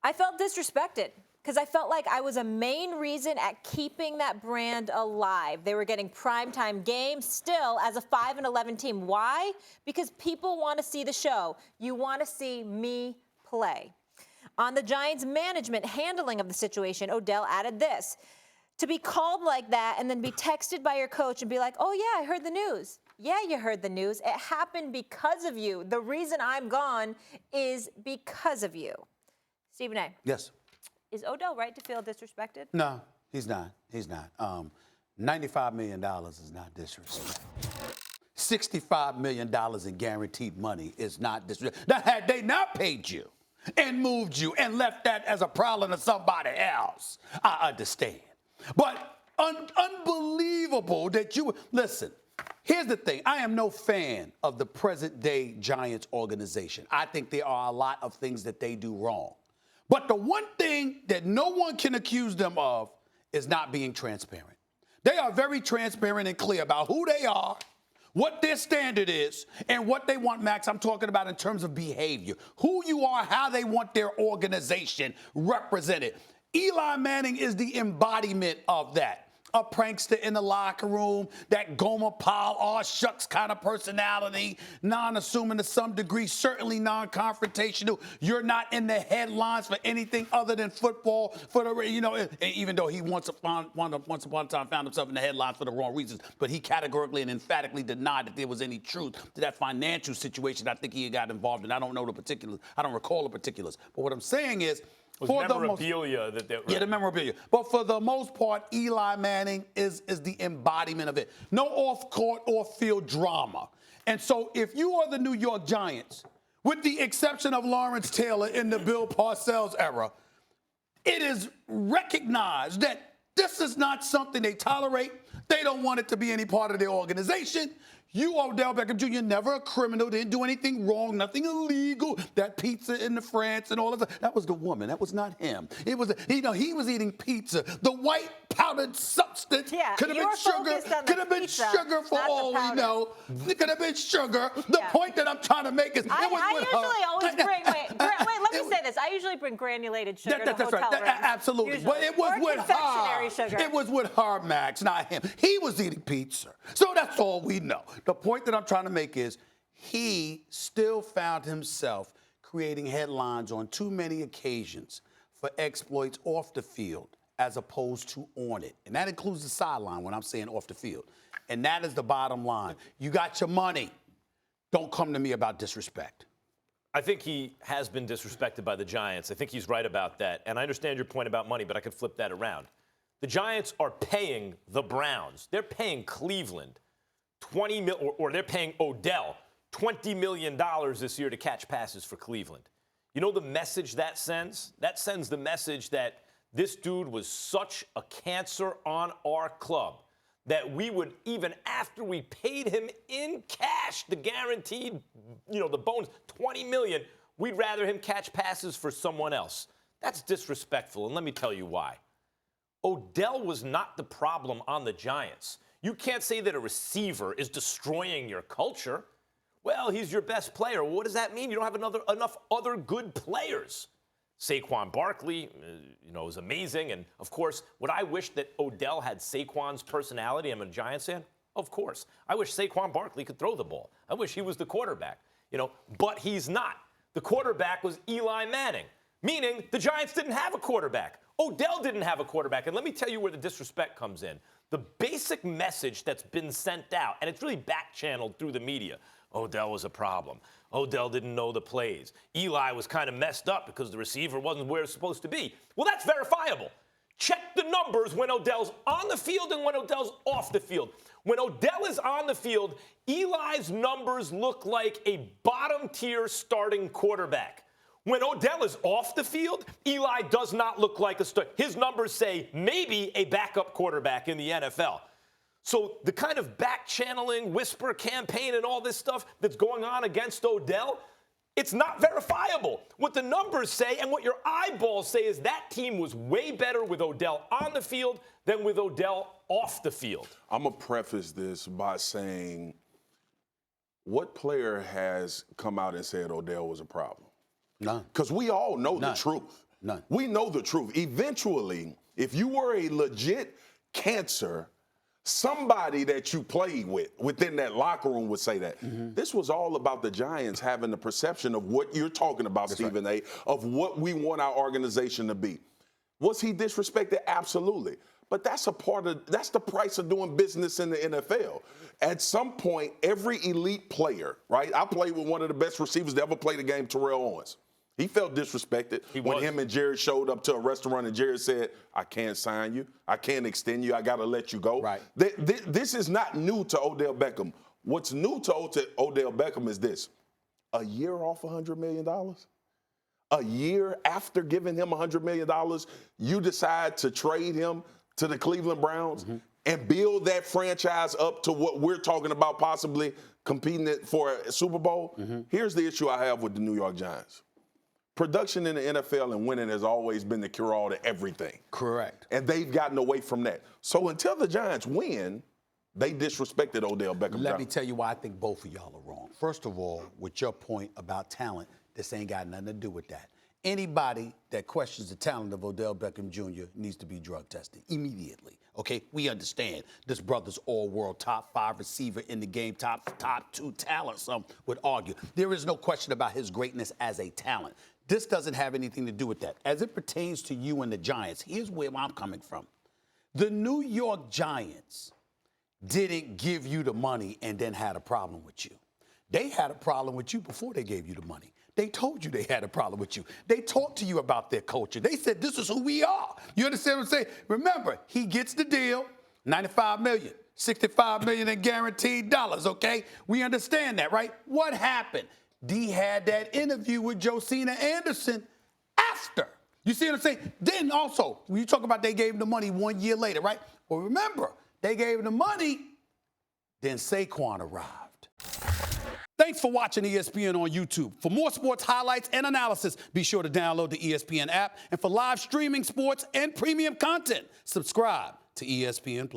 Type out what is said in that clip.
I felt disrespected because I felt like I was a main reason at keeping that brand alive. They were getting primetime games still as a 5-11 team. Why? Because people want to see the show. You want to see me play. On the Giants' management handling of the situation, Odell added this. To be called like that and then be texted by your coach and be like, oh, yeah, I heard the news. Yeah, you heard the news. It happened because of you. The reason I'm gone is because of you. Stephen A. Yes. Is Odell right to feel disrespected? No, he's not. He's not. $95 million is not disrespect. $65 million in guaranteed money is not disrespect. Now, had they not paid you and moved you and left that as a problem to somebody else, I understand. But unbelievable that you listen. Here's the thing. I am no fan of the present-day Giants organization. I think there are a lot of things that they do wrong. But the one thing that no one can accuse them of is not being transparent. They are very transparent and clear about who they are, what their standard is, and what they want, Max. I'm talking about in terms of behavior, who you are, how they want their organization represented. Eli Manning is the embodiment of that. A prankster in the locker room, that Gomer Pyle, aw shucks kind of personality, non-assuming to some degree, certainly non-confrontational. You're not in the headlines for anything other than football, even though he once upon a time found himself in the headlines for the wrong reasons, but he categorically and emphatically denied that there was any truth to that financial situation I think he got involved in. I don't know the particulars. I don't recall the particulars. But what I'm saying is, for memorabilia the memorabilia. But for the most part, Eli Manning is the embodiment of it. No off-court, off-field drama. And so if you are the New York Giants, with the exception of Lawrence Taylor in the Bill Parcells era, it is recognized that this is not something they tolerate. They don't want it to be any part of their organization. You, Odell Beckham Jr., never a criminal, didn't do anything wrong, nothing illegal. That pizza in the France and all of that was the woman. That was not him. It was, he was eating pizza. The white powdered substance could have been sugar. Could have been sugar for all we know. It could have been sugar. The point that I'm trying to make is it was I usually always bring, wait, let me say this. I usually bring granulated sugar to hotel rooms. Absolutely. Usually. But it was with her. Sugar. It was with her, Max, not him. He was eating pizza. So that's all we know. The point that I'm trying to make is he still found himself creating headlines on too many occasions for exploits off the field as opposed to on it. And that includes the sideline when I'm saying off the field. And that is the bottom line. You got your money. Don't come to me about disrespect. I think he has been disrespected by the Giants. I think he's right about that. And I understand your point about money, but I could flip that around. The Giants are paying the Browns. They're paying Cleveland or they're paying Odell $20 million this year to catch passes for Cleveland. You know the message that sends? That sends the message that this dude was such a cancer on our club that we would, even after we paid him in cash, the guaranteed, the bonus, $20 million, we'd rather him catch passes for someone else. That's disrespectful, and let me tell you why. Odell was not the problem on the Giants. You can't say that a receiver is destroying your culture. Well, he's your best player. What does that mean? You don't have enough other good players. Saquon Barkley, is amazing. And, of course, would I wish that Odell had Saquon's personality? I'm a Giants fan. Of course. I wish Saquon Barkley could throw the ball. I wish he was the quarterback, but he's not. The quarterback was Eli Manning, meaning the Giants didn't have a quarterback. Odell didn't have a quarterback. And let me tell you where the disrespect comes in. The basic message that's been sent out, and it's really back-channeled through the media, Odell was a problem. Odell didn't know the plays. Eli was kind of messed up because the receiver wasn't where it's supposed to be. Well, that's verifiable. Check the numbers when Odell's on the field and when Odell's off the field. When Odell is on the field, Eli's numbers look like a bottom-tier starting quarterback. When Odell is off the field, Eli does not look like a star. His numbers say maybe a backup quarterback in the NFL. So the kind of back-channeling, whisper campaign and all this stuff that's going on against Odell, it's not verifiable. What the numbers say and what your eyeballs say is that team was way better with Odell on the field than with Odell off the field. I'm going to preface this by saying, what player has come out and said Odell was a problem? None. Because we all know the truth. None. We know the truth. Eventually, if you were a legit cancer, somebody that you played with within that locker room would say that. This was all about the Giants having the perception of what you're talking about, Stephen A., of what we want our organization to be. Was he disrespected? Absolutely. But that's the price of doing business in the NFL. At some point, every elite player, right? I played with one of the best receivers to ever play the game, Terrell Owens. He felt disrespected when him and Jared showed up to a restaurant and Jared said, I can't sign you. I can't extend you. I got to let you go. Right. This is not new to Odell Beckham. What's new to Odell Beckham is this. A year off $100 million? A year after giving him $100 million, you decide to trade him to the Cleveland Browns and build that franchise up to what we're talking about, possibly competing for a Super Bowl? Here's the issue I have with the New York Giants. Production in the NFL and winning has always been the cure-all to everything. Correct. And they've gotten away from that. So until the Giants win, they disrespected Odell Beckham Jr. Let me tell you why I think both of y'all are wrong. First of all, with your point about talent, this ain't got nothing to do with that. Anybody that questions the talent of Odell Beckham Jr. needs to be drug tested immediately. Okay, we understand this brother's all-world top 5 receiver in the game, top 2 talent, some would argue. There is no question about his greatness as a talent. This doesn't have anything to do with that. As it pertains to you and the Giants, here's where I'm coming from. The New York Giants didn't give you the money and then had a problem with you. They had a problem with you before they gave you the money. They told you they had a problem with you. They talked to you about their culture. They said, this is who we are. You understand what I'm saying? Remember, he gets the deal, $95 million, $65 million in guaranteed dollars, okay? We understand that, right? What happened? D had that interview with Josina Anderson after. You see what I'm saying? Then also, when you talk about they gave him the money 1 year later, right? Well, remember, they gave him the money, then Saquon arrived. Thanks for watching ESPN on YouTube. For more sports highlights and analysis, be sure to download the ESPN app. And for live streaming sports and premium content, subscribe to ESPN+.